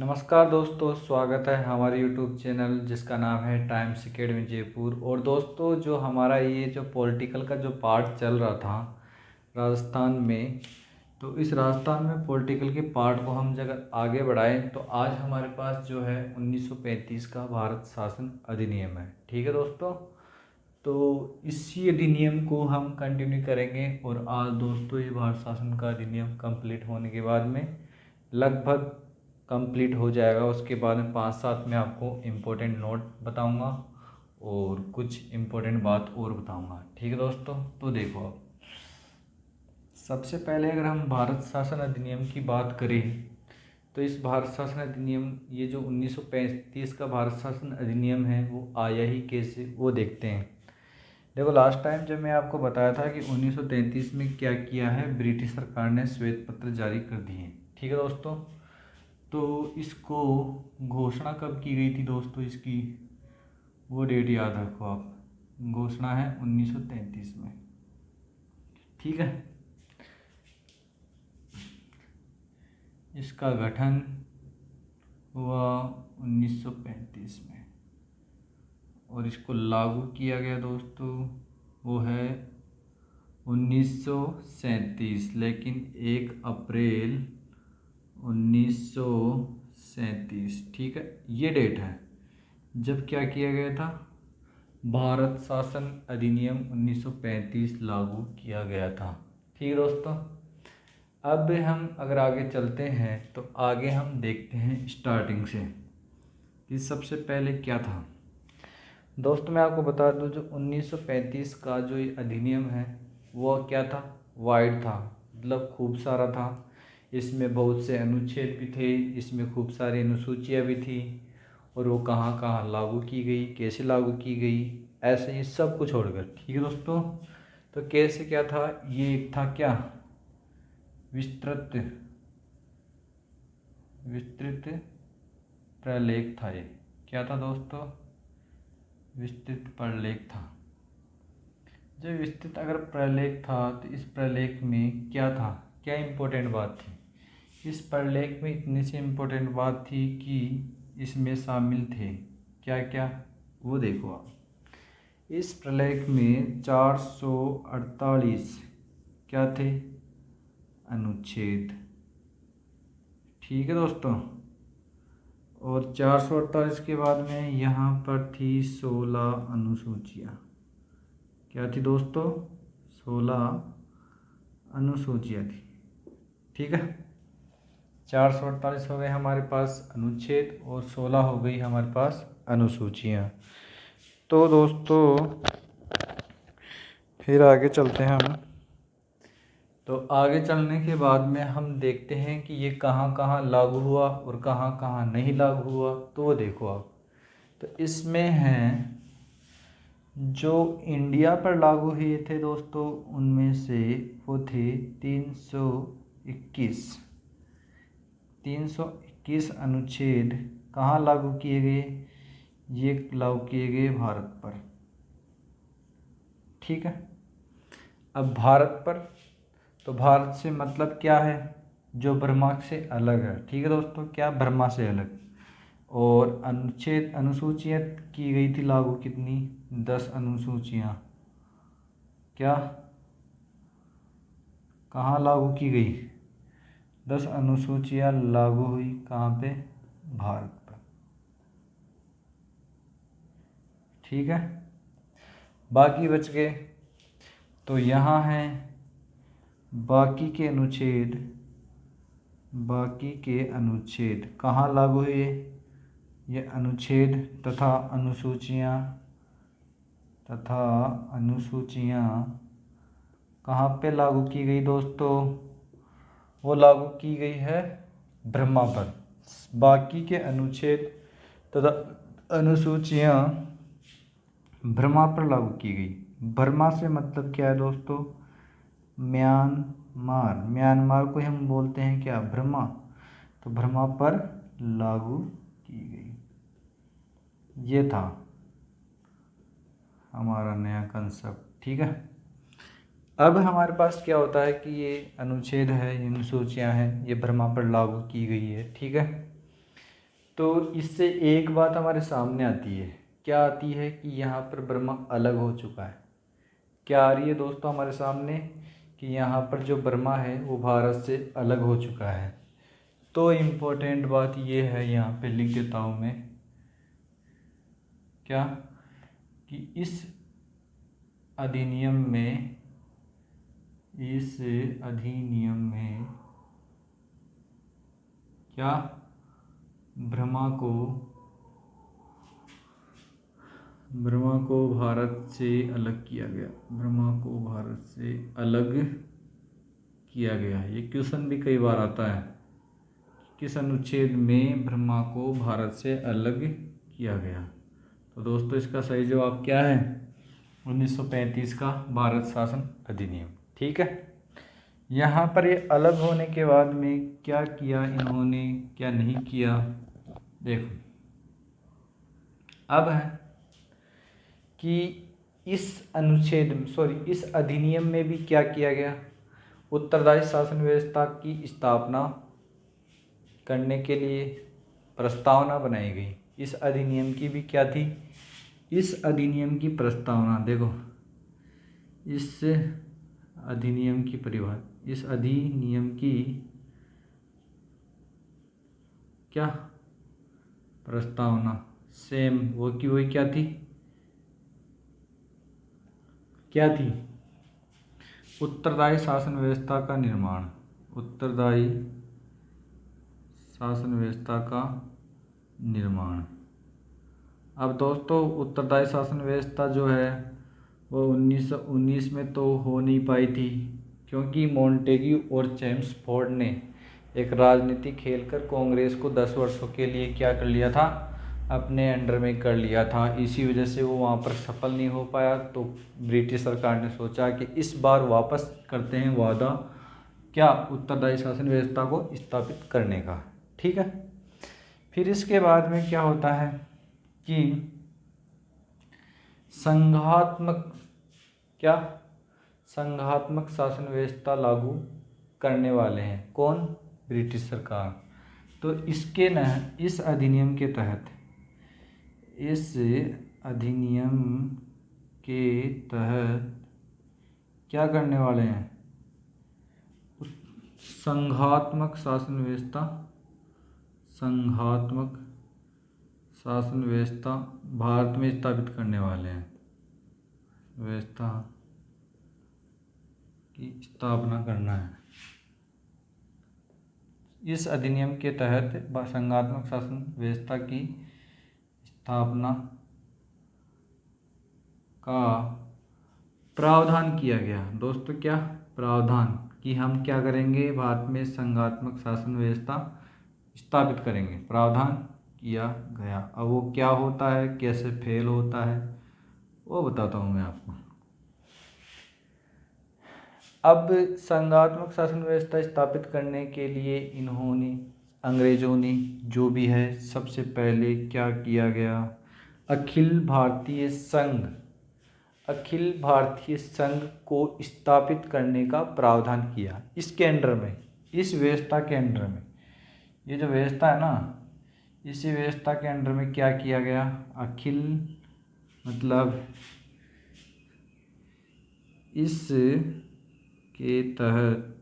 नमस्कार दोस्तों, स्वागत है हमारे यूट्यूब चैनल जिसका नाम है टाइम्स एकेडमी जयपुर। और दोस्तों, जो हमारा ये जो पॉलिटिकल का जो पार्ट चल रहा था राजस्थान में, तो इस राजस्थान में पॉलिटिकल के पार्ट को हम अगर आगे बढ़ाएं तो आज हमारे पास जो है 1935 का भारत शासन अधिनियम है। ठीक है दोस्तों, तो इसी अधिनियम को हम कंटिन्यू करेंगे। और आज दोस्तों ये भारत शासन का अधिनियम कंप्लीट होने के बाद में लगभग कंप्लीट हो जाएगा। उसके बाद में 5-7 में आपको इम्पोर्टेंट नोट बताऊंगा और कुछ इम्पोर्टेंट बात और बताऊंगा। ठीक है दोस्तों, तो देखो आप सबसे पहले अगर हम भारत शासन अधिनियम की बात करें तो इस भारत शासन अधिनियम ये जो 1935 का भारत शासन अधिनियम है वो आया ही कैसे, वो देखते हैं। देखो, लास्ट टाइम जब मैं आपको बताया था कि 1933 में क्या किया है, ब्रिटिश सरकार ने श्वेत पत्र जारी कर दिए। ठीक है दोस्तों, तो इसको घोषणा कब की गई थी दोस्तों, इसकी वो डेट याद रखो आप। घोषणा है 1933 में। ठीक है, इसका गठन हुआ 1935 में और इसको लागू किया गया दोस्तों वो है 1937, लेकिन 1 अप्रैल 1937। ठीक है, ये डेट है जब क्या किया गया था, भारत शासन अधिनियम 1935 लागू किया गया था। ठीक है दोस्तों, अब हम अगर आगे चलते हैं तो आगे हम देखते हैं स्टार्टिंग से कि सबसे पहले क्या था। दोस्तों मैं आपको बता दूं, जो 1935 का जो ये अधिनियम है वो क्या था, वाइड था, मतलब खूब सारा था। इसमें बहुत से अनुच्छेद भी थे, इसमें खूब सारी अनुसूचियाँ भी थी। और वो कहाँ कहाँ लागू की गई, कैसे लागू की गई, ऐसे ही सब कुछ छोड़कर। ठीक है दोस्तों, तो कैसे क्या था, ये एक था क्या, विस्तृत विस्तृत प्रलेख था। ये क्या था दोस्तों, विस्तृत प्रलेख था। जब विस्तृत अगर प्रलेख था तो इस प्रलेख में क्या था, क्या इम्पोर्टेंट बात थी। इस प्रलेख में इतनी सी इम्पोर्टेंट बात थी कि इसमें शामिल थे क्या क्या, वो देखो आप। इस प्रलेख में 448 क्या थे, अनुच्छेद। ठीक है दोस्तों, और 448 के बाद में यहाँ पर थी 16 अनुसूचियाँ। क्या थी दोस्तों, 16 अनुसूचियाँ थी। ठीक है, 448 हो गए हमारे पास अनुच्छेद और 16 हो गई हमारे पास अनुसूचियाँ। तो दोस्तों फिर आगे चलते हैं हम। तो आगे चलने के बाद में हम देखते हैं कि ये कहाँ कहाँ लागू हुआ और कहाँ कहाँ नहीं लागू हुआ। तो वो देखो आप, तो इसमें हैं जो इंडिया पर लागू हुए थे दोस्तों, उनमें से वो थे 321 अनुच्छेद कहाँ लागू किए गए, ये लागू किए गए भारत पर। ठीक है, अब भारत पर, तो भारत से मतलब क्या है, जो ब्रह्मा से अलग है। ठीक है दोस्तों, क्या, ब्रह्मा से अलग। और अनुच्छेद अनुसूचियाँ की गई थी लागू, कितनी, 10 अनुसूचियाँ। क्या, कहाँ लागू की गई, 10 अनुसूचियाँ लागू हुई कहाँ पे, भारत पर। ठीक है, बाकी बच गए, तो यहाँ हैं बाकी के अनुच्छेद कहाँ लागू हुए, ये अनुच्छेद तथा अनुसूचियाँ कहाँ पे लागू की गई दोस्तों, वो लागू की गई है ब्रह्मा पर। बाकी के अनुच्छेद तथा अनुसूचियाँ ब्रह्मा पर लागू की गई। ब्रह्मा से मतलब क्या है दोस्तों, म्यांमार को हम बोलते हैं क्या, ब्रह्मा। तो ब्रह्मा पर लागू की गई। ये था हमारा नया कंसेप्ट। ठीक है, अब हमारे पास क्या होता है कि ये अनुच्छेद है, ये अनुसूचियाँ हैं, ये ब्रह्मा पर लागू की गई है। ठीक है, तो इससे एक बात हमारे सामने आती है, क्या आती है कि यहाँ पर बर्मा अलग हो चुका है। क्या आ रही है दोस्तों हमारे सामने कि यहाँ पर जो बर्मा है वो भारत से अलग हो चुका है। तो इम्पोर्टेंट बात ये है, यहाँ पे लिख देता हूँ मैं, क्या कि इस अधिनियम में क्या ब्रह्मा को भारत से अलग किया गया। ब्रह्मा को भारत से अलग किया गया। ये क्वेश्चन भी कई बार आता है, किस अनुच्छेद में ब्रह्मा को भारत से अलग किया गया। तो दोस्तों इसका सही जवाब क्या है, 1935 का भारत शासन अधिनियम। ठीक है, यहाँ पर ये अलग होने के बाद में क्या किया इन्होंने, क्या नहीं किया, देखो अब है कि इस अधिनियम में भी क्या किया गया, उत्तरदायी शासन व्यवस्था की स्थापना करने के लिए प्रस्तावना बनाई गई। इस अधिनियम की भी क्या थी, इस अधिनियम की प्रस्तावना, देखो इस अधिनियम की परिभाषा, इस अधिनियम की क्या प्रस्तावना, सेम वो की वही क्या थी, उत्तरदायी शासन व्यवस्था का निर्माण, उत्तरदायी शासन व्यवस्था का निर्माण। अब दोस्तों उत्तरदायी शासन व्यवस्था जो है वो 1919 में तो हो नहीं पाई थी, क्योंकि मोंटेग्यू और चेम्सफोर्ड ने एक राजनीतिक खेल कर कांग्रेस को 10 वर्षों के लिए क्या कर लिया था, अपने अंडर में कर लिया था। इसी वजह से वो वहाँ पर सफल नहीं हो पाया। तो ब्रिटिश सरकार ने सोचा कि इस बार वापस करते हैं वादा, क्या उत्तरदायी शासन व्यवस्था को स्थापित करने का। ठीक है, फिर इसके बाद में क्या होता है कि संघात्मक शासन व्यवस्था लागू करने वाले हैं, कौन, ब्रिटिश सरकार। तो इस अधिनियम के तहत क्या करने वाले हैं, संघात्मक शासन व्यवस्था भारत में स्थापित करने वाले हैं, व्यवस्था की स्थापना करना है। इस अधिनियम के तहत संघात्मक शासन व्यवस्था की स्थापना का प्रावधान किया गया। दोस्तों क्या प्रावधान, कि हम क्या करेंगे, भारत में संघात्मक शासन व्यवस्था स्थापित करेंगे, प्रावधान किया गया। अब वो क्या होता है, कैसे फेल होता है, वो बताता हूँ मैं आपको। अब संघात्मक शासन व्यवस्था स्थापित करने के लिए अंग्रेजों ने जो भी है, सबसे पहले क्या किया गया, अखिल भारतीय संघ को स्थापित करने का प्रावधान किया। इसके अंडर में, इस व्यवस्था के अंडर में, ये जो व्यवस्था है ना, इसी व्यवस्था के अंडर में क्या किया गया, इस के तहत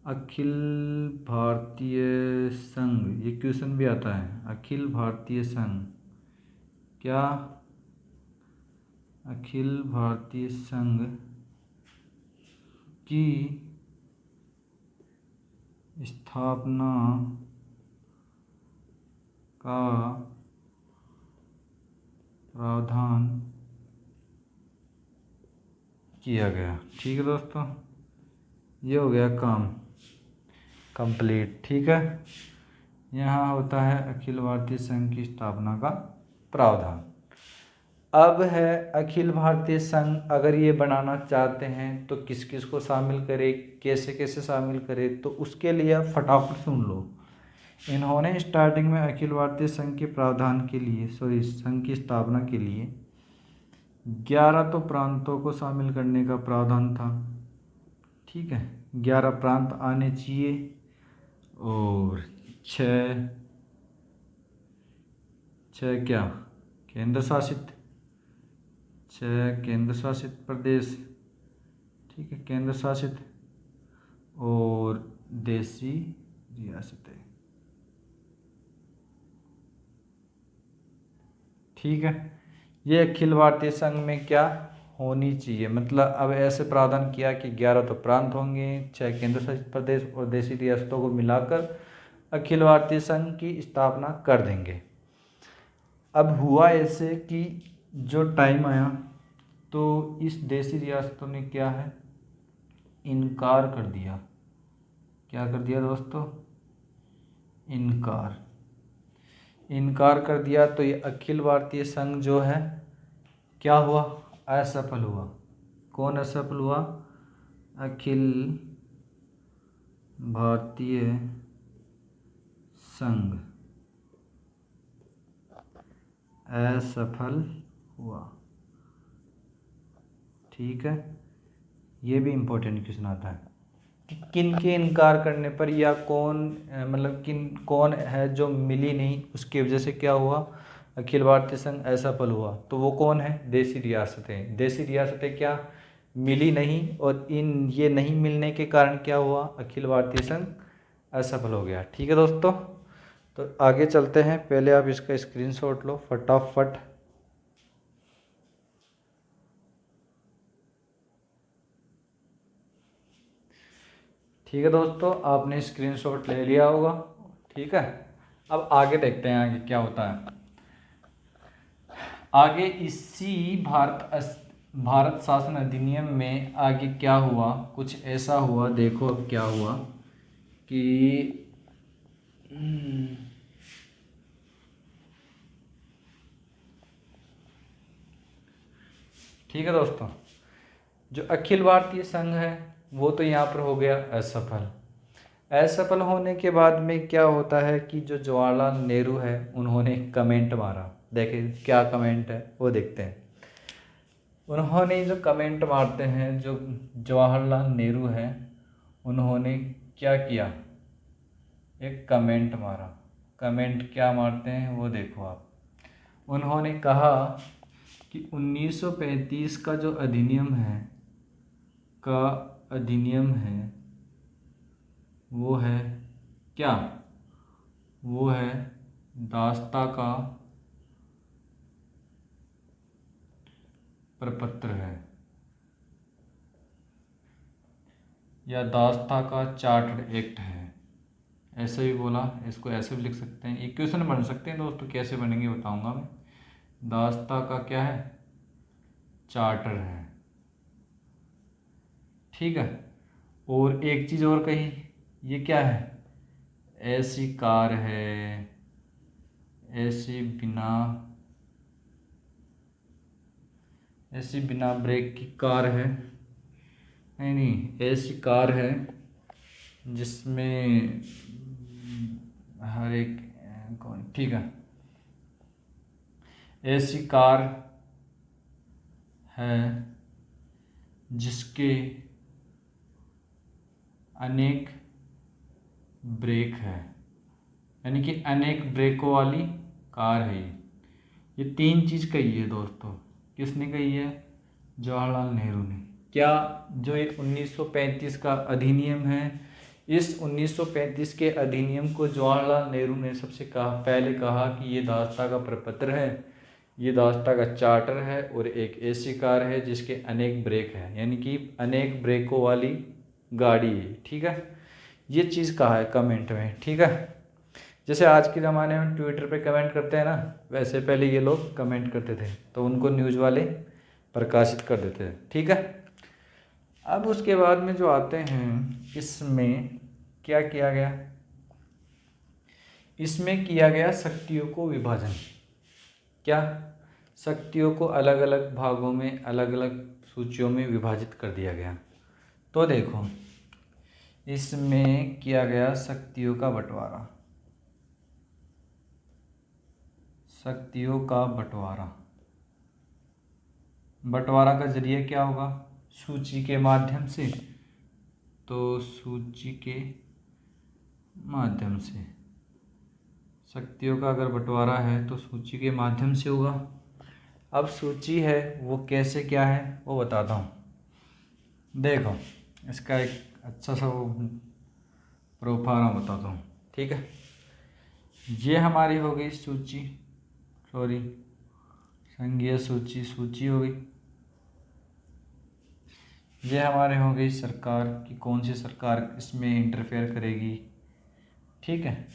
अखिल भारतीय संघ, ये क्वेश्चन भी आता है, अखिल भारतीय संघ, क्या अखिल भारतीय संघ की स्थापना का प्रावधान किया गया। ठीक है दोस्तों, ये हो गया काम कंप्लीट। ठीक है, यहाँ होता है अखिल भारतीय संघ की स्थापना का प्रावधान। अब है अखिल भारतीय संघ अगर ये बनाना चाहते हैं तो किस किस को शामिल करे, कैसे कैसे शामिल करे, तो उसके लिए आप फटाफट सुन लो। इन्होंने स्टार्टिंग में अखिल भारतीय संघ के प्रावधान के लिए संघ की स्थापना के लिए 11 तो प्रांतों को शामिल करने का प्रावधान था। ठीक है, 11 प्रांत आने चाहिए, और छः छः क्या केंद्र शासित, छः केंद्र शासित प्रदेश, ठीक है, केंद्र शासित, और देशी रियासतें, ठीक है। ये अखिल भारतीय संघ में क्या होनी चाहिए, मतलब अब ऐसे प्रावधान किया कि 11 तो प्रांत होंगे, 6 केंद्र शासित प्रदेश और देशी रियासतों को मिलाकर अखिल भारतीय संघ की स्थापना कर देंगे। अब हुआ ऐसे कि जो टाइम आया तो इस देशी रियासतों ने क्या है, इनकार कर दिया। क्या कर दिया दोस्तों, इनकार कर दिया। तो ये अखिल भारतीय संघ जो है क्या हुआ, असफल हुआ। कौन असफल हुआ, अखिल भारतीय संघ असफल हुआ, ठीक है। ये भी इम्पोर्टेंट क्वेश्चन आता है कि किन के इनकार करने पर, या मतलब कौन है जो मिली नहीं, उसकी वजह से क्या हुआ, अखिल भारतीय संघ असफल हुआ। तो वो कौन है, देशी रियासतें। देशी रियासतें क्या मिली नहीं, और ये नहीं मिलने के कारण क्या हुआ, अखिल भारतीय संघ असफल हो गया, ठीक है दोस्तों। तो आगे चलते हैं, पहले आप इसका स्क्रीनशॉट लो फटाफट। ठीक है दोस्तों, आपने स्क्रीनशॉट ले लिया होगा, ठीक है। अब आगे देखते हैं आगे क्या होता है। आगे इसी भारत शासन अधिनियम में आगे क्या हुआ, कुछ ऐसा हुआ, देखो अब क्या हुआ कि ठीक है दोस्तों, जो अखिल भारतीय संघ है वो तो यहाँ पर हो गया असफल। असफल होने के बाद में क्या होता है कि जो जवाहरलाल नेहरू है उन्होंने कमेंट मारा। देखिए क्या कमेंट है वो देखते हैं। उन्होंने जो कमेंट मारते हैं, जो जवाहरलाल नेहरू है उन्होंने क्या किया, एक कमेंट मारा। कमेंट क्या मारते हैं वो देखो आप। उन्होंने कहा कि 1935 का जो अधिनियम है वो है क्या, वो है दास्ता का प्रपत्र है, या दास्ता का चार्टर्ड एक्ट है, ऐसे भी बोला। इसको ऐसे भी लिख सकते हैं, इक्वेशन बन सकते हैं दोस्तों, कैसे बनेंगे बताऊंगा मैं। दास्ता का क्या है, चार्टर है, ठीक है। और एक चीज़ और कही, ये क्या है, ऐसी कार है, ऐसी बिना ब्रेक की कार है, नहीं ऐसी कार है जिसमें हर एक कौन, ठीक है, ऐसी कार है जिसके अनेक ब्रेक है, यानी कि अनेक ब्रेकों वाली कार है ये 3 चीज़ कही है दोस्तों। किसने कही है, जवाहरलाल नेहरू ने। क्या, जो ये 1935 का अधिनियम है, इस 1935 के अधिनियम को जवाहरलाल नेहरू ने सबसे पहले कहा कि ये दास्ता का प्रपत्र है, ये दास्ता का चार्टर है, और एक ऐसी कार है जिसके अनेक ब्रेक है, यानी कि अनेक ब्रेकों वाली गाड़ी है, ठीक है। ये चीज़ कहा है कमेंट में, ठीक है। जैसे आज के ज़माने में ट्विटर पे कमेंट करते हैं ना, वैसे पहले ये लोग कमेंट करते थे तो उनको न्यूज़ वाले प्रकाशित कर देते थे, ठीक है। अब उसके बाद में जो आते हैं, इसमें क्या किया गया, इसमें किया गया शक्तियों को विभाजन। क्या, शक्तियों को अलग अलग भागों में, अलग अलग सूचियों में विभाजित कर दिया गया। तो देखो इसमें किया गया शक्तियों का बंटवारा, शक्तियों का बंटवारा का जरिए क्या होगा, सूची के माध्यम से। तो सूची के माध्यम से, शक्तियों का अगर बंटवारा है तो सूची के माध्यम से होगा। अब सूची है वो कैसे क्या है वो बताता हूँ। देखो इसका एक अच्छा सा वो प्रोफार्म बताता हूँ, ठीक है। ये हमारी हो गई सूची, सॉरी संघीय सूची, सूची हो गई। ये हमारे हो गई सरकार कि कौन सी सरकार इसमें इंटरफेयर करेगी, ठीक है।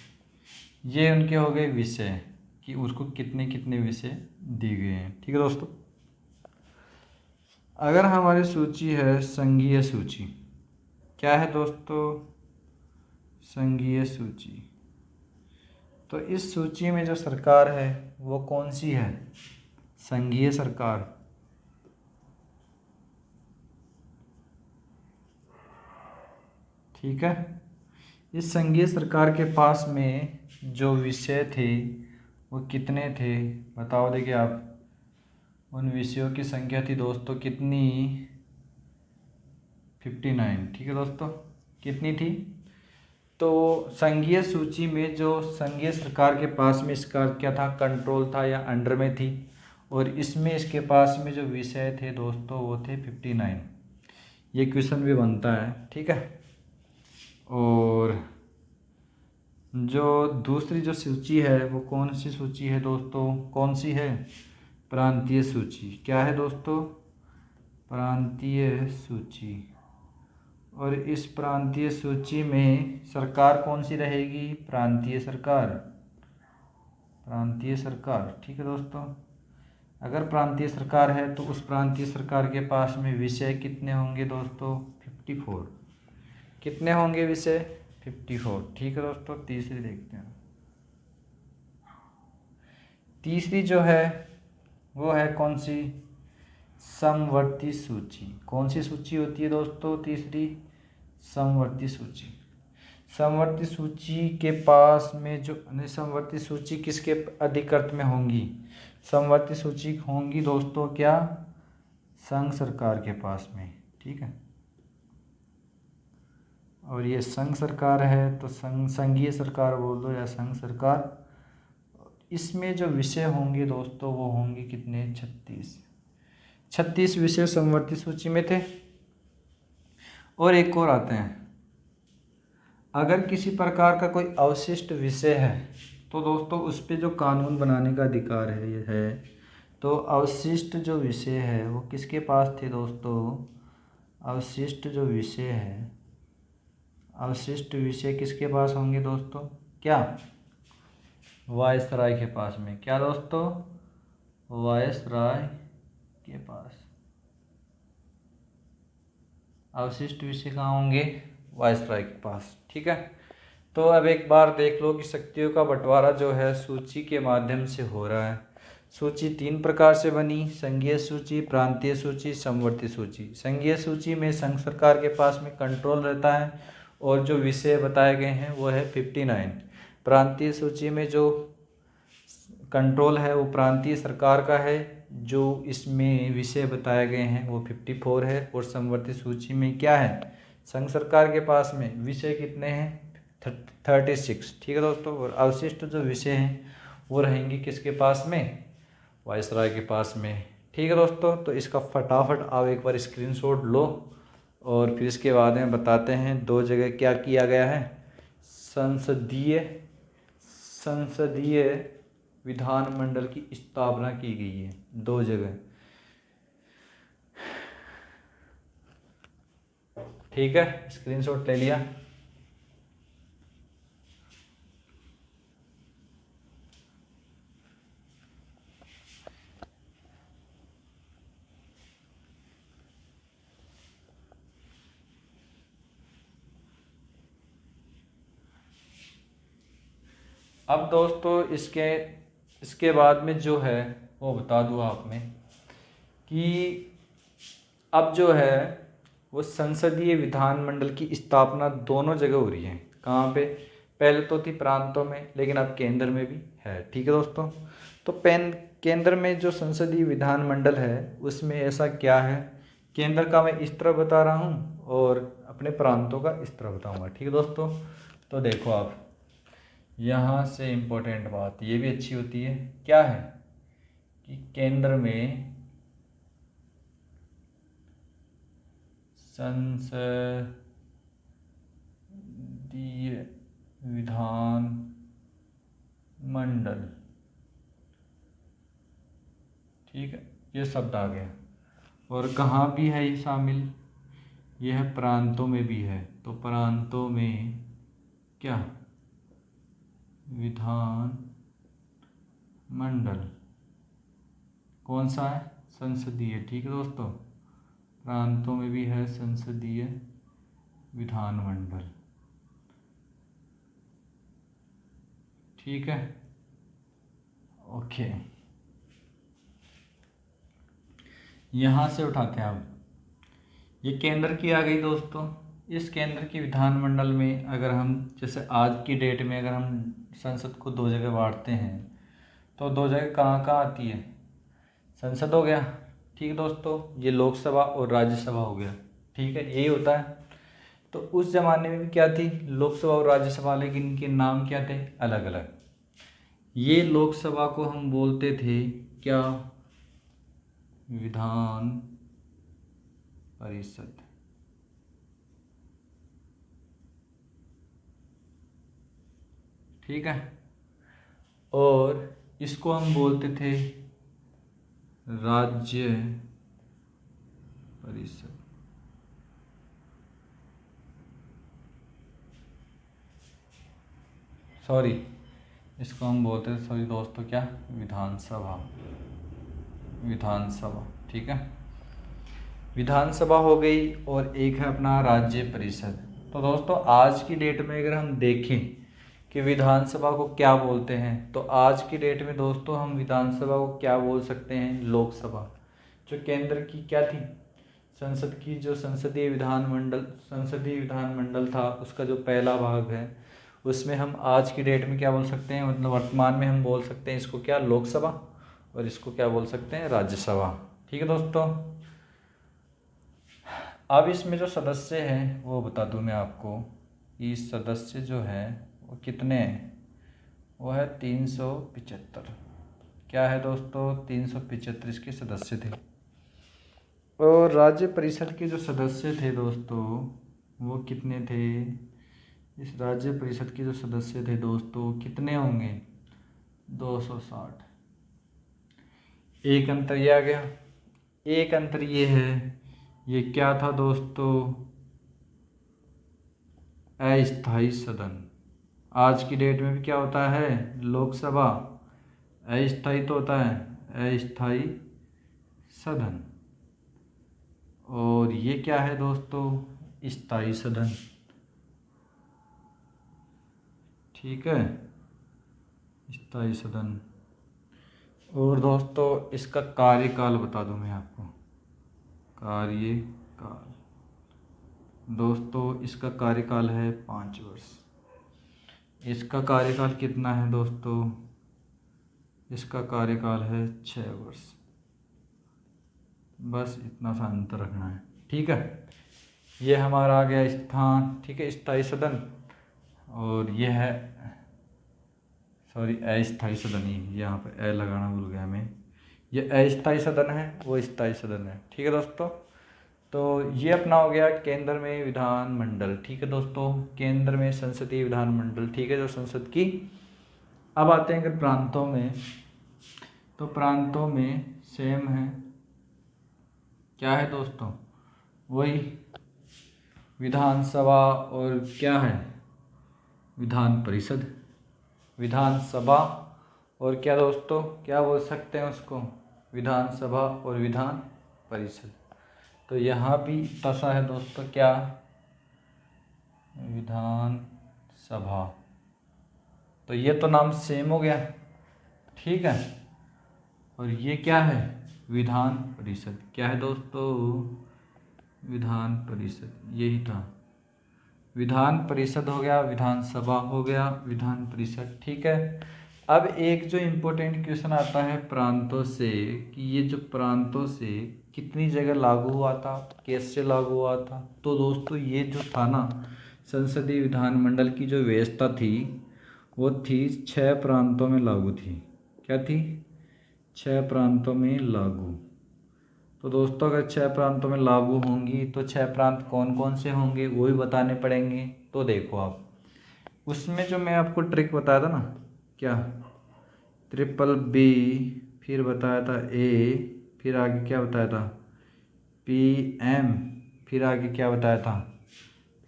ये उनके हो गए विषय कि उसको कितने कितने विषय दिए गए हैं, ठीक है दोस्तों। अगर हमारी सूची है संघीय सूची, क्या है दोस्तों, संघीय सूची, तो इस सूची में जो सरकार है वो कौन सी है, संघीय सरकार। ठीक है। इस संघीय सरकार के पास में जो विषय थे वो कितने थे बताओ। देखिए आप, उन विषयों की संख्या थी दोस्तों कितनी, 59, ठीक है दोस्तों। कितनी थी, तो संघीय सूची में जो संघीय सरकार के पास में इसका क्या था, कंट्रोल था या अंडर में थी, और इसमें इसके पास में जो विषय थे दोस्तों वो थे 59। ये क्वेश्चन भी बनता है, ठीक है। और जो दूसरी जो सूची है वो कौन सी सूची है दोस्तों, कौन सी है, प्रांतीय सूची। क्या है दोस्तों, प्रांतीय सूची। और इस प्रांतीय सूची में सरकार कौन सी रहेगी, प्रांतीय सरकार, प्रांतीय सरकार, ठीक है दोस्तों। अगर प्रांतीय सरकार है तो उस प्रांतीय सरकार के पास में विषय कितने होंगे दोस्तों, 54। कितने होंगे विषय, 54, ठीक है दोस्तों। तीसरी देखते हैं, तीसरी जो है वो है कौन सी, समवर्ती सूची। कौन सी सूची होती है दोस्तों, तीसरी समवर्ती सूची। समवर्ती सूची के पास में जो समवर्ती सूची किसके अधिकृत में होंगी, समवर्ती सूची होंगी दोस्तों क्या, संघ सरकार के पास में, ठीक है। और ये संघ सरकार है तो संघीय सरकार बोल दो या संघ सरकार। इसमें जो विषय होंगे दोस्तों वो होंगे कितने, 36 विषय समवर्ती सूची में थे। और एक और आते हैं, अगर किसी प्रकार का कोई अवशिष्ट विषय है तो दोस्तों उस पर जो कानून बनाने का अधिकार है तो अवशिष्ट जो विषय है वो किसके पास थे दोस्तों, अवशिष्ट जो विषय है, अवशिष्ट विषय किसके पास होंगे दोस्तों, क्या, वायसराय के पास में। क्या दोस्तों, वायसराय के पास अवशिष्ट विषय कहाँ होंगे, वायसराय के पास, ठीक है। तो अब एक बार देख लो कि शक्तियों का बंटवारा जो है सूची के माध्यम से हो रहा है। सूची 3 प्रकार से बनी, संघीय सूची, प्रांतीय सूची, समवर्ती सूची। संघीय सूची में संघ सरकार के पास में कंट्रोल रहता है और जो विषय बताए गए हैं वो है 59। प्रांतीय सूची में जो कंट्रोल है वो प्रांतीय सरकार का है, जो इसमें विषय बताए गए हैं वो 54 है। और समवर्ती सूची में क्या है, संघ सरकार के पास में विषय कितने हैं, 36, ठीक है दोस्तों। और अवशिष्ट जो विषय हैं वो रहेंगे किसके पास में, वायसराय के पास में, ठीक है दोस्तों। तो इसका फटाफट आप एक बार स्क्रीनशॉट लो और फिर इसके बाद में बताते हैं 2 जगह क्या किया गया है। संसदीय विधानमंडल की स्थापना की गई है 2 जगह, ठीक है। स्क्रीनशॉट ले लिया। अब दोस्तों इसके बाद में जो है वो बता दूँ आप में कि अब जो है वो संसदीय विधानमंडल की स्थापना दोनों जगह हो रही है। कहाँ पे, पहले तो थी प्रांतों में लेकिन अब केंद्र में भी है, ठीक है दोस्तों। तो केंद्र में जो संसदीय विधानमंडल है उसमें ऐसा क्या है, केंद्र का मैं इस तरह बता रहा हूँ और अपने प्रांतों का इस तरह बताऊँगा, ठीक है दोस्तों। तो देखो आप, यहाँ से इम्पोर्टेंट बात ये भी अच्छी होती है, क्या है कि केंद्र में संसदीय विधान मंडल, ठीक है, ये शब्द आ गया। और कहाँ भी है ये शामिल, यह प्रांतों में भी है। तो प्रांतों में क्या, विधान मंडल कौन सा है, संसदीय, ठीक है दोस्तों, प्रांतों में भी है संसदीय विधानमंडल, ठीक है, ओके। यहाँ से उठाते हैं अब, ये केंद्र की आ गई दोस्तों। इस केंद्र की विधानमंडल में अगर हम जैसे आज की डेट में अगर हम संसद को दो जगह बांटते हैं तो दो जगह कहाँ कहाँ आती है, संसद हो गया, ठीक है दोस्तों, ये लोकसभा और राज्यसभा हो गया, ठीक है, यही होता है। तो उस ज़माने में भी क्या थी, लोकसभा और राज्यसभा, लेकिन इनके नाम क्या थे, अलग अलग। ये लोकसभा को हम बोलते थे क्या, विधान परिषद, ठीक है, और इसको हम बोलते थे राज्य परिषद, सॉरी इसको हम बोलते थे, सॉरी दोस्तों, क्या, विधानसभा, विधानसभा, ठीक है, विधानसभा हो गई। और एक है अपना राज्य परिषद। तो दोस्तों आज की डेट में अगर हम देखें कि विधानसभा को क्या बोलते हैं, तो आज की डेट में दोस्तों हम विधानसभा को क्या बोल सकते हैं, लोकसभा। जो केंद्र की क्या थी, संसद की जो संसदीय विधानमंडल था, उसका जो पहला भाग है, उसमें हम आज की डेट में क्या बोल सकते हैं, मतलब वर्तमान में हम बोल सकते हैं इसको क्या, लोकसभा, और इसको क्या बोल सकते हैं, राज्यसभा, ठीक है दोस्तों। अब इसमें जो सदस्य हैं वो बता दूं मैं आपको, कि सदस्य जो है वो कितने हैं, वो है 375। क्या है दोस्तों, 375 इसके सदस्य थे। और राज्य परिषद के जो सदस्य थे दोस्तों, वो कितने थे, इस राज्य परिषद के जो सदस्य थे दोस्तों कितने होंगे, 260। एक अंतर ये आ गया, एक अंतर ये है, ये क्या था दोस्तों, अस्थाई सदन। आज की डेट में भी क्या होता है, लोकसभा, अस्थाई तो होता है अस्थाई सदन, और ये क्या है दोस्तों, स्थाई सदन, ठीक है, स्थाई सदन। और दोस्तों इसका कार्यकाल बता दूं मैं आपको, कार्यकाल दोस्तों, इसका कार्यकाल है 5 वर्ष। इसका कार्यकाल कितना है दोस्तों, इसका कार्यकाल है 6 वर्ष। बस इतना सा अंतर रखना है, ठीक है। ये हमारा आ गया स्थान, ठीक है, स्थायी सदन। और ये है, सॉरी, अस्थायी सदन, ही यहाँ पे ए लगाना भूल गया मैं, ये अस्थायी सदन है, वो स्थायी सदन है, ठीक है दोस्तों। तो ये अपना हो गया केंद्र में विधानमंडल, ठीक है दोस्तों, केंद्र में संसदीय विधानमंडल, ठीक है, जो संसद की। अब आते हैं अगर प्रांतों में, तो प्रांतों में सेम है, क्या है दोस्तों, वही विधानसभा और क्या है, विधान परिषद, विधानसभा और क्या दोस्तों, क्या बोल सकते हैं उसको, विधानसभा और विधान परिषद। तो यहाँ भी तसा है दोस्तों, क्या, विधान सभा। तो ये तो नाम सेम हो गया, ठीक है, और ये क्या है, विधान परिषद, क्या है दोस्तों, विधान परिषद, यही था, विधान परिषद हो गया, विधानसभा हो गया, विधान परिषद, ठीक है। अब एक जो इम्पोर्टेंट क्वेश्चन आता है प्रांतों से, कि ये जो प्रांतों से कितनी जगह लागू हुआ था, कैसे लागू हुआ था। तो दोस्तों ये जो था ना, संसदीय विधानमंडल की जो व्यवस्था थी, वो थी 6 प्रांतों में लागू थी। क्या थी? 6 प्रांतों में लागू। तो दोस्तों अगर 6 प्रांतों में लागू होंगी तो 6 प्रांत कौन कौन से होंगे वो भी बताने पड़ेंगे। तो देखो आप, उसमें जो मैं आपको ट्रिक बताया था ना, क्या, ट्रिपल बी, फिर बताया था ए, फिर आगे क्या बताया था, पी एम, फिर आगे क्या बताया था,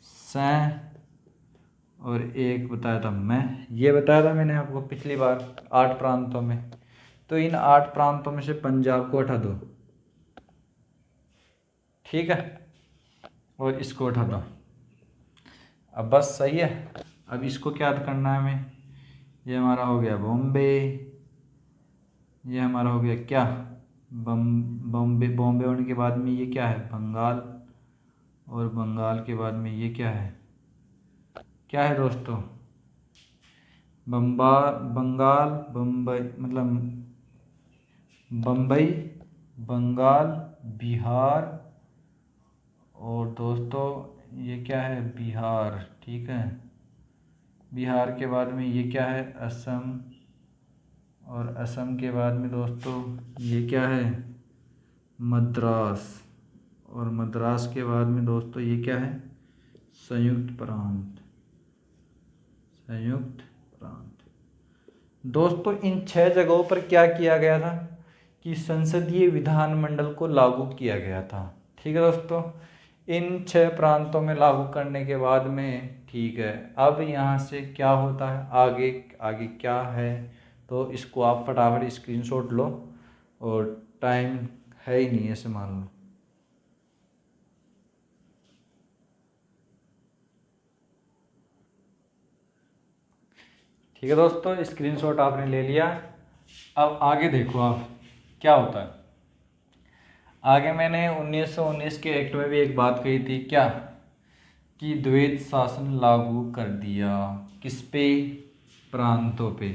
सैं, और एक बताया था मैं। ये बताया था मैंने आपको पिछली बार 8 प्रांतों में। तो इन 8 प्रांतों में से पंजाब को हटा दो, ठीक है, और इसको हटा दो। अब बस सही है। अब इसको क्या करना है हमें, ये हमारा हो गया बॉम्बे, ये हमारा हो गया क्या, बॉम्बे। बॉम्बे होने के बाद में ये क्या है, बंगाल, और बंगाल के बाद में ये क्या है, क्या है दोस्तों, बंगाल, बम्बई, मतलब बम्बई, बंगाल, बिहार, और दोस्तों ये क्या है, बिहार, ठीक है। बिहार के बाद में ये क्या है, असम, और असम के बाद में दोस्तों ये क्या है, मद्रास, और मद्रास के बाद में दोस्तों ये क्या है, संयुक्त प्रांत, संयुक्त प्रांत। दोस्तों इन 6 जगहों पर क्या किया गया था कि संसदीय विधानमंडल को लागू किया गया था, ठीक है दोस्तों। इन 6 प्रांतों में लागू करने के बाद में, ठीक है, अब यहाँ से क्या होता है, आगे आगे क्या है, तो इसको आप फटाफट स्क्रीनशॉट लो, और टाइम है ही नहीं ऐसे मान लो। ठीक है दोस्तों, स्क्रीनशॉट आपने ले लिया। अब आगे देखो आप क्या होता है। आगे मैंने 1919 के एक्ट में भी एक बात कही थी, क्या, कि द्वैत शासन लागू कर दिया, किस पे, प्रांतों पे।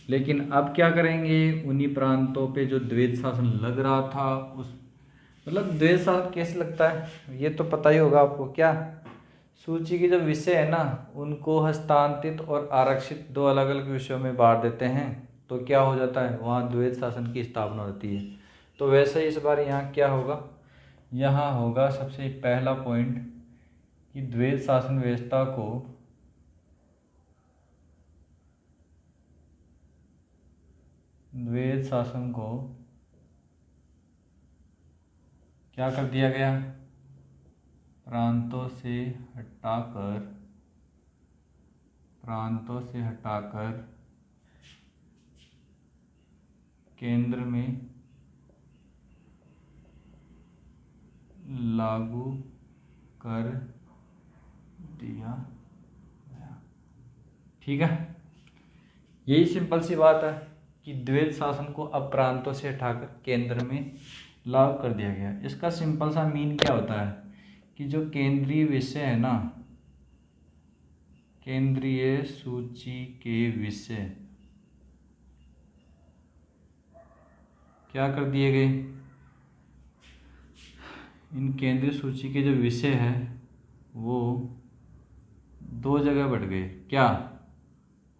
लेकिन अब क्या करेंगे, उन्हीं प्रांतों पे जो द्वैत शासन लग रहा था, उस, मतलब द्वैत शासन कैसे लगता है ये तो पता ही होगा आपको, क्या, सूची के जो विषय है ना उनको हस्तांतरित और आरक्षित 2 अलग अलग विषयों में बांट देते हैं, तो क्या हो जाता है, वहाँ द्वैत शासन की स्थापना होती है। तो वैसे ही इस बार यहाँ क्या होगा, यहाँ होगा सबसे पहला पॉइंट कि द्वैत शासन व्यवस्था को द्वैत शासन को क्या कर दिया गया, प्रांतों से हटाकर, प्रांतों से हटाकर केंद्र में लागू कर दिया गया, ठीक है। यही सिंपल सी बात है कि द्वैत शासन को अब प्रांतों से हटाकर केंद्र में लागू कर दिया गया। इसका सिंपल सा मीन क्या होता है कि जो केंद्रीय विषय है ना, केंद्रीय सूची के विषय क्या कर दिए गए, इन केंद्रीय सूची के जो विषय है वो 2 जगह बढ़ गए, क्या,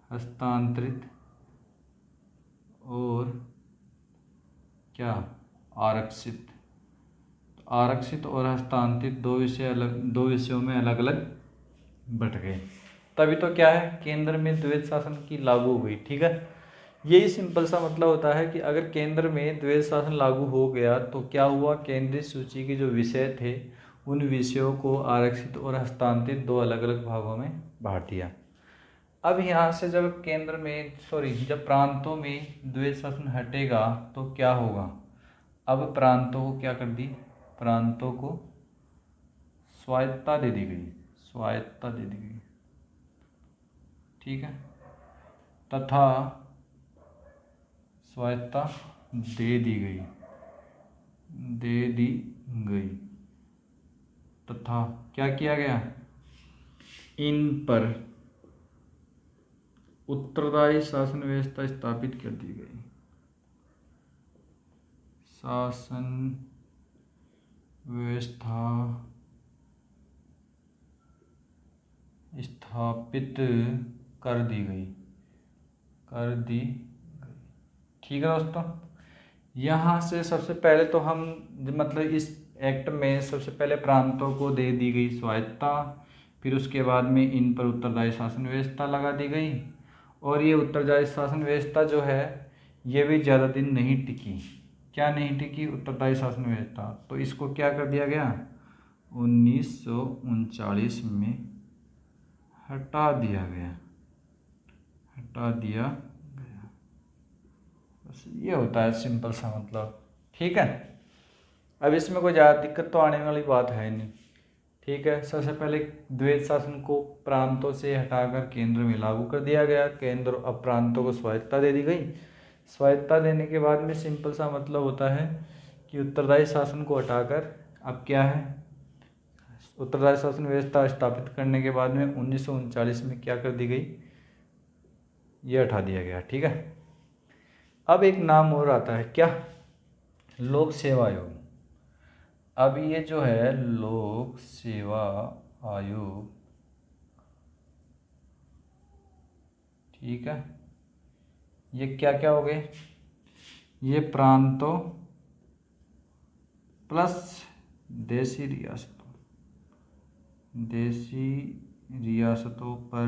हस्तांतरित और क्या, आरक्षित। आरक्षित और हस्तांतरित 2 विषयों में अलग अलग बट गए। तभी तो क्या है, केंद्र में द्वैत शासन की लागू हुई, ठीक है। यही सिंपल सा मतलब होता है कि अगर केंद्र में द्वैत शासन लागू हो गया तो क्या हुआ, केंद्रीय सूची के जो विषय थे उन विषयों को आरक्षित और हस्तांतरित 2 अलग अलग भागों में बांट दिया। अब यहाँ से जब केंद्र में, सॉरी, जब प्रांतों में द्वैत शासन हटेगा तो क्या होगा, अब प्रांतों को क्या कर दी, प्रांतों को स्वायत्तता दे दी गई, स्वायत्तता दे दी गई, ठीक है, तथा स्वायत्तता दे दी गई, दे दी गई, तथा क्या किया गया, इन पर उत्तरदायी शासन व्यवस्था स्थापित कर दी गई, शासन व्यवस्था स्थापित कर दी गई। कर दी। ठीक है दोस्तों, यहाँ से सबसे पहले तो हम मतलब इस एक्ट में सबसे पहले प्रांतों को दे दी गई स्वायत्तता, फिर उसके बाद में इन पर उत्तरदायी शासन व्यवस्था लगा दी गई। और ये उत्तरदायी शासन व्यवस्था जो है ये भी ज़्यादा दिन नहीं टिकी। क्या नहीं टिकी? उत्तरदायी शासन व्यवस्था। तो इसको क्या कर दिया गया? 1939 में हटा दिया गया, हटा दिया गया। बस ये होता है सिंपल सा मतलब। ठीक है, अब इसमें कोई ज़्यादा दिक्कत तो आने वाली बात है नहीं। ठीक है, सबसे पहले द्वैध शासन को प्रांतों से हटाकर केंद्र में लागू कर दिया गया। केंद्र अब प्रांतों को स्वायत्तता दे दी गई। स्वायत्तता देने के बाद में सिंपल सा मतलब होता है कि उत्तरदायी शासन को हटाकर अब क्या है, उत्तरदायी शासन व्यवस्था स्थापित करने के बाद में 1939 में क्या कर दी गई? ये हटा दिया गया। ठीक है, अब एक नाम और आता है, क्या? लोक सेवा आयोग। अब ये जो है लोक सेवा आयोग, ठीक है, ये क्या क्या हो गए? ये प्रांतों प्लस देशी रियासतों पर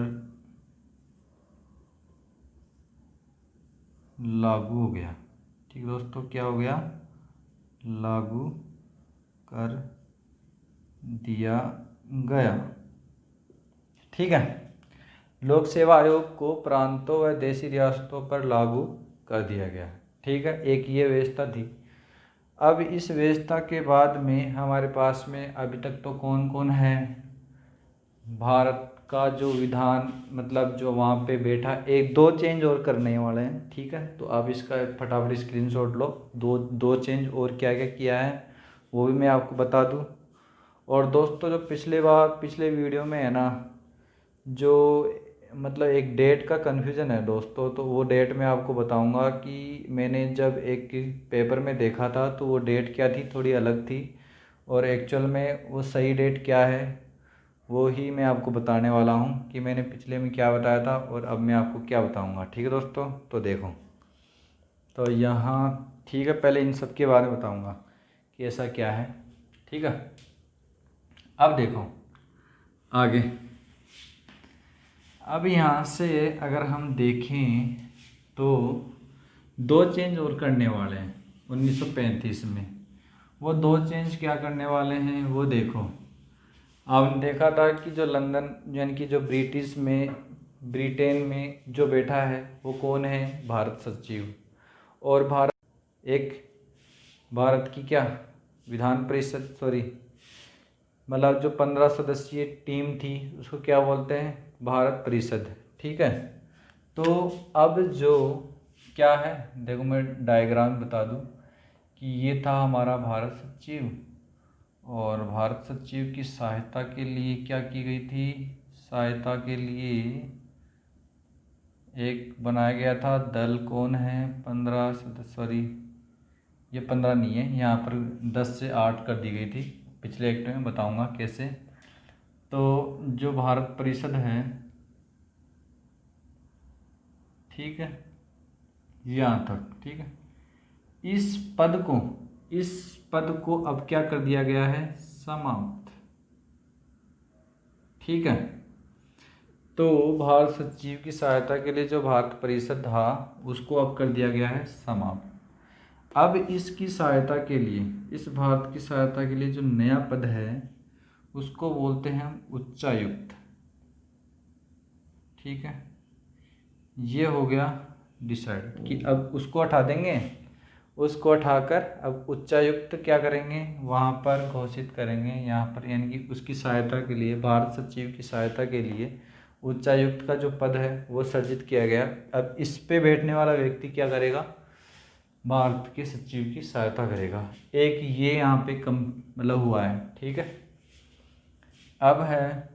लागू हो गया। ठीक दोस्तों, क्या हो गया? लागू कर दिया गया। ठीक है, लोक सेवा आयोग को प्रांतों व देशी रियासतों पर लागू कर दिया गया। ठीक है, एक ये व्यवस्था थी। अब इस व्यवस्था के बाद में हमारे पास में अभी तक तो कौन कौन है? भारत का जो विधान मतलब जो वहाँ पे बैठा, एक दो चेंज और करने वाले हैं। ठीक है, तो आप इसका फटाफट स्क्रीनशॉट लो। दो चेंज और क्या क्या किया है वो भी मैं आपको बता दूं। और दोस्तों जो पिछले वीडियो में है ना, जो मतलब एक डेट का कन्फ्यूज़न है दोस्तों, तो वो डेट मैं आपको बताऊंगा कि मैंने जब एक पेपर में देखा था तो वो डेट क्या थी, थोड़ी अलग थी, और एक्चुअल में वो सही डेट क्या है वो ही मैं आपको बताने वाला हूँ कि मैंने पिछले में क्या बताया था और अब मैं आपको क्या बताऊँगा। ठीक है दोस्तों, तो देखो, तो यहाँ ठीक है, पहले इन सब के बारे में बताऊँगा कि ऐसा क्या है। ठीक है, अब देखो आगे। अब यहाँ से अगर हम देखें तो दो चेंज और करने वाले हैं 1935 में। वो दो चेंज क्या करने वाले हैं वो देखो। आपने देखा था कि जो लंदन यानी कि जो ब्रिटेन में जो बैठा है वो कौन है? भारत सचिव। और भारत की क्या विधान परिषद, सॉरी मतलब जो 15 सदस्यीय टीम थी उसको क्या बोलते हैं? भारत परिषद। ठीक है, तो अब जो क्या है देखो, मैं डायग्राम बता दूं कि ये था हमारा भारत सचिव, और भारत सचिव की सहायता के लिए क्या की गई थी? सहायता के लिए एक बनाया गया था दल। कौन है? 15 सदस्य, सॉरी ये 15 नहीं है, यहाँ पर 10 से 8 कर दी गई थी। पिछले एक्ट में बताऊंगा कैसे। तो जो भारत परिषद है, ठीक है, यहाँ तक। ठीक है, इस पद को अब क्या कर दिया गया है? समाप्त। ठीक है, तो भारत सचिव की सहायता के लिए जो भारत परिषद था उसको अब कर दिया गया है समाप्त। अब इसकी सहायता के लिए, इस भारत की सहायता के लिए जो नया पद है उसको बोलते हैं हम उच्चायुक्त। ठीक है, ये हो गया डिसाइड कि अब उसको हटा देंगे। उसको हटाकर अब उच्चायुक्त क्या करेंगे? वहाँ पर घोषित करेंगे, यहाँ पर, यानी कि उसकी सहायता के लिए, भारत सचिव की सहायता के लिए उच्चायुक्त का जो पद है वो सृजित किया गया। अब इस पे बैठने वाला व्यक्ति क्या करेगा? भारत के सचिव की सहायता करेगा। एक ये यहाँ पे कम मतलब हुआ है। ठीक है, अब है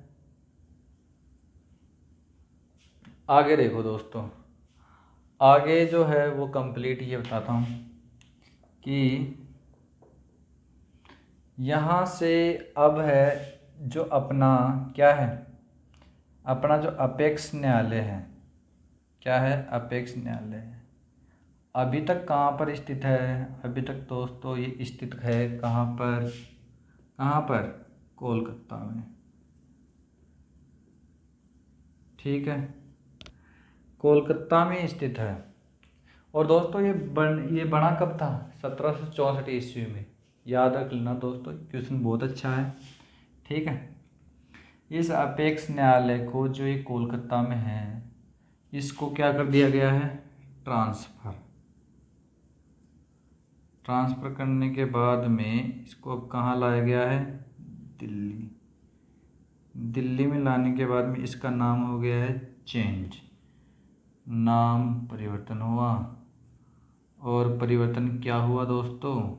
आगे। देखो दोस्तों, आगे जो है वो कंप्लीट ये बताता हूँ कि यहाँ से अब है जो अपना क्या है, अपना जो अपेक्स न्यायालय है, क्या है, अपेक्स न्यायालय अभी तक कहाँ पर स्थित है? अभी तक दोस्तों ये स्थित है कहाँ पर? कहाँ पर? कोलकाता में। ठीक है, कोलकाता में स्थित है। और दोस्तों ये बना कब था? 1764 ईस्वी में। याद रख लेना दोस्तों, क्वेश्चन बहुत अच्छा है। ठीक है, इस अपेक्स न्यायालय को जो ये कोलकाता में है, इसको क्या कर दिया गया है? ट्रांसफ़र करने के बाद में इसको अब कहाँ लाया गया है? दिल्ली। दिल्ली में लाने के बाद में इसका नाम हो गया है चेंज, नाम परिवर्तन हुआ। और परिवर्तन क्या हुआ दोस्तों?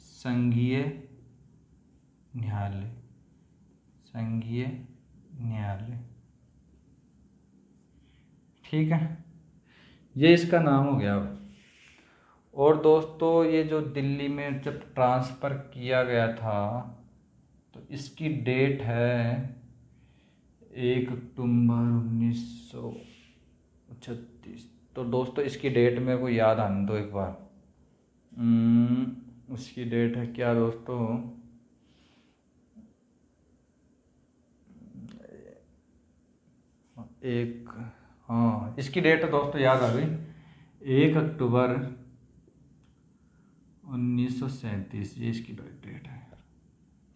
संघीय न्यायालय। संघीय न्यायालय। ठीक है, ये इसका नाम हो गया अब। और दोस्तों ये जो दिल्ली में जब ट्रांसफ़र किया गया था, तो इसकी डेट है 1 अक्टूबर 1936। तो दोस्तों इसकी डेट मेरे को याद आने दो एक बार। इसकी डेट है क्या दोस्तों? एक, हाँ इसकी डेट है दोस्तों, याद आ गई, 1 अक्टूबर 1937, ये इसकी डेट है।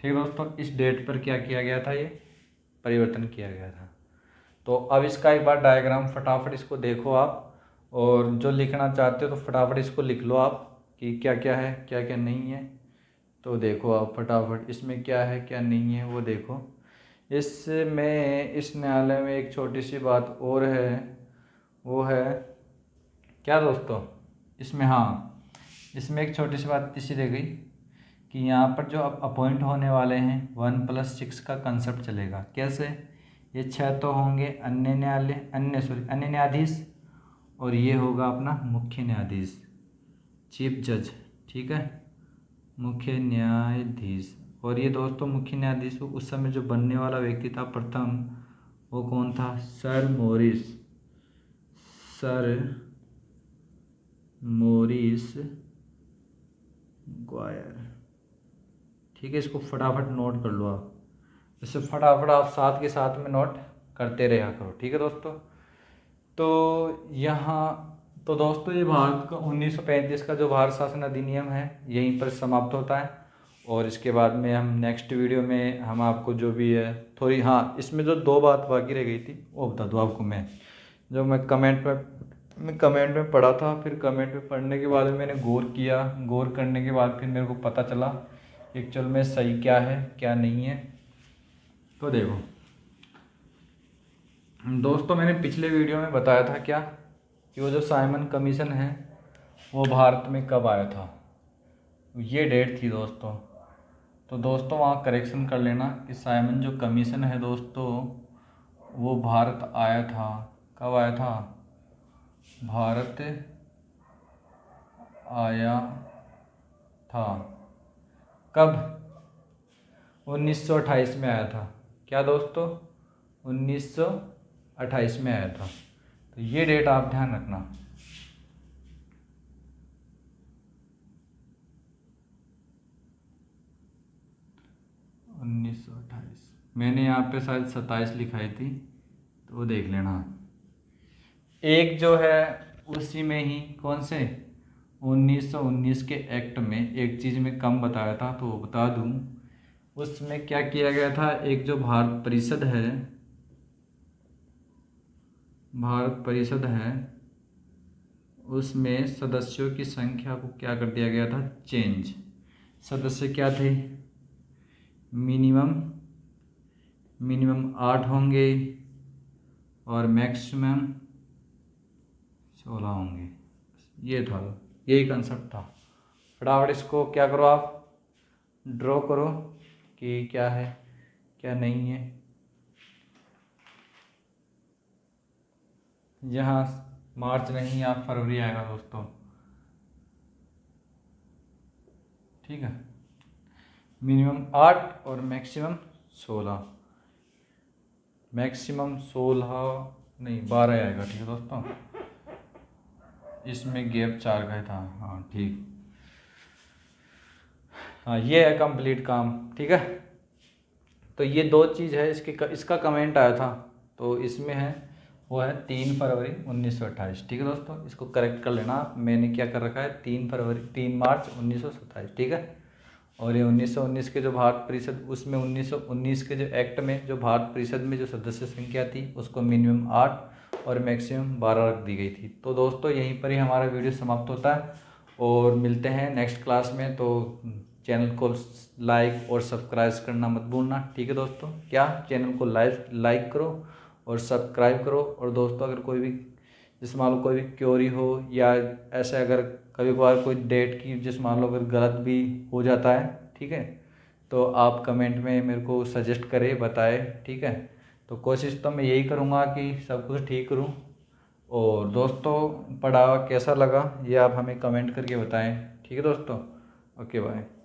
ठीक है दोस्तों, इस डेट पर क्या किया गया था? ये परिवर्तन किया गया था। तो अब इसका एक बार डायग्राम फटाफट इसको देखो आप, और जो लिखना चाहते हो तो फटाफट इसको लिख लो आप कि क्या क्या है क्या क्या नहीं है। तो देखो आप फटाफट इसमें क्या है क्या नहीं है वो देखो। इसमें इस न्यायालय में एक छोटी सी बात और है, वो है क्या दोस्तों? इसमें, हाँ इसमें एक छोटी सी बात इसी रह गई कि यहाँ पर जो अब अपॉइंट होने वाले हैं 1+6 का कंसेप्ट चलेगा। कैसे? ये 6 तो होंगे अन्य न्यायाधीश, और ये होगा अपना मुख्य न्यायाधीश, चीफ जज। ठीक है, मुख्य न्यायाधीश। और ये दोस्तों मुख्य न्यायाधीश उस समय जो बनने वाला व्यक्ति था प्रथम, वो कौन था? Sir Maurice Gwyer. ठीक है, इसको फटाफट नोट कर लो आप, इससे फटाफट आप साथ के साथ में नोट करते रहा करो। ठीक है दोस्तों, तो यहाँ तो दोस्तों ये भारत का 1935 का जो भारत शासन अधिनियम है यहीं पर समाप्त होता है। और इसके बाद में हम नेक्स्ट वीडियो में हम आपको जो भी है थोड़ी, हाँ इसमें जो 2 बात बाकी रह गई थी वो बता दूँ आपको मैं। जो मैं कमेंट में पढ़ा था, फिर कमेंट में पढ़ने के बाद में मैंने गौर करने के बाद फिर मेरे को पता चला एक्चुअल में सही क्या है क्या नहीं है। तो देखो दोस्तों, मैंने पिछले वीडियो में बताया था क्या कि वो जो साइमन कमीशन है वो भारत में कब आया था, ये डेट थी दोस्तों। तो दोस्तों वहाँ करेक्शन कर लेना कि साइमन जो कमीशन है दोस्तों वो भारत आया था। कब आया था? भारत आया था कब? 1928 में आया था। क्या दोस्तों? 1928 में आया था। तो ये डेट आप ध्यान रखना। उन्नीस सौ 28, मैंने यहाँ पे शायद 27 लिखाई थी, तो वो देख लेना। एक जो है उसी में ही कौन से 1919 के एक्ट में एक चीज़ में कम बताया था, तो वो बता दूँ। उसमें क्या किया गया था, एक जो भारत परिषद है उसमें सदस्यों की संख्या को क्या कर दिया गया था? चेंज। सदस्य क्या थे? मिनिमम 8 होंगे और मैक्सिमम 16 होंगे। ये था, यही कंसेप्ट था। फटाफट इसको क्या करो आप, ड्रॉ करो कि क्या है क्या नहीं है। यहाँ मार्च नहीं, आप फरवरी आएगा दोस्तों। ठीक है, मिनिमम 8 और मैक्सिमम 16। मैक्सिमम 16 नहीं 12 आएगा, ठीक है दोस्तों। इसमें गैप 4 का ही था, हाँ ठीक। हाँ ये है कंप्लीट काम, ठीक है। तो ये 2 चीज़ है, इसका कमेंट आया था, तो इसमें है वो है 3 फरवरी 1928, ठीक है दोस्तों। इसको करेक्ट कर लेना, मैंने क्या कर रखा है 3 मार्च 1927, ठीक है। और ये 1919 के जो भारत परिषद, उसमें 1919 के जो एक्ट में जो भारत परिषद में जो सदस्य संख्या थी उसको मिनिमम 8 और मैक्सिमम 12 रख दी गई थी। तो दोस्तों यहीं पर ही हमारा वीडियो समाप्त होता है और मिलते हैं नेक्स्ट क्लास में। तो चैनल को लाइक और सब्सक्राइब करना मत भूलना, ठीक है दोस्तों। क्या चैनल को लाइक करो और सब्सक्राइब करो। और दोस्तों अगर कोई भी जिस मान लो कोई भी क्योरी हो या ऐसे अगर कभी कभार कोई डेट की जिस मान लो अगर गलत भी हो जाता है, ठीक है, तो आप कमेंट में मेरे को सजेस्ट करें, बताएं, ठीक है। तो कोशिश तो मैं यही करूँगा कि सब कुछ ठीक करूँ। और दोस्तों पढ़ावा कैसा लगा ये आप हमें कमेंट करके बताएं, ठीक है दोस्तों। Okay bye.